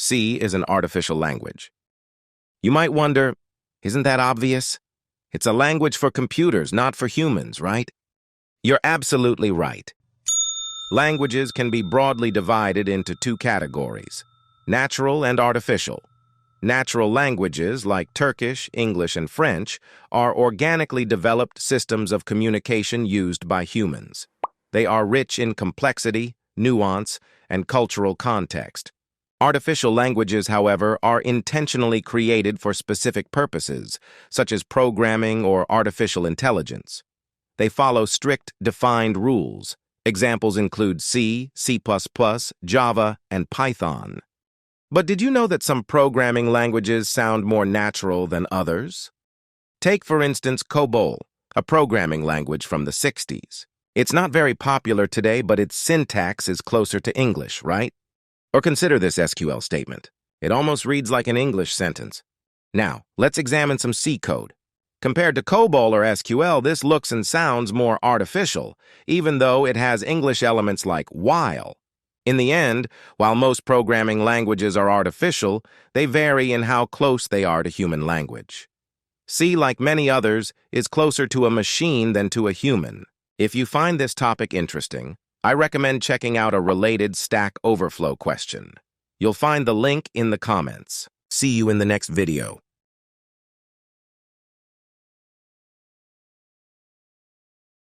C is an artificial language. You might wonder, isn't that obvious? It's a language for computers, not for humans, right? You're absolutely right. Languages can be broadly divided into two categories: natural and artificial. Natural languages, like Turkish, English, and French, are organically developed systems of communication used by humans. They are rich in complexity, nuance, and cultural context. Artificial languages, however, are intentionally created for specific purposes, such as programming or artificial intelligence. They follow strict, defined rules. Examples include C, C++, Java, and Python. But did you know that some programming languages sound more natural than others? Take, for instance, COBOL, a programming language from the 60s. It's not very popular today, but its syntax is closer to English, right? Or consider this SQL statement. It almost reads like an English sentence. Now, let's examine some C code. Compared to COBOL or SQL, this looks and sounds more artificial, even though it has English elements like while. In the end, while most programming languages are artificial, they vary in how close they are to human language. C, like many others, is closer to a machine than to a human. If you find this topic interesting, I recommend checking out a related Stack Overflow question. You'll find the link in the comments. See you in the next video.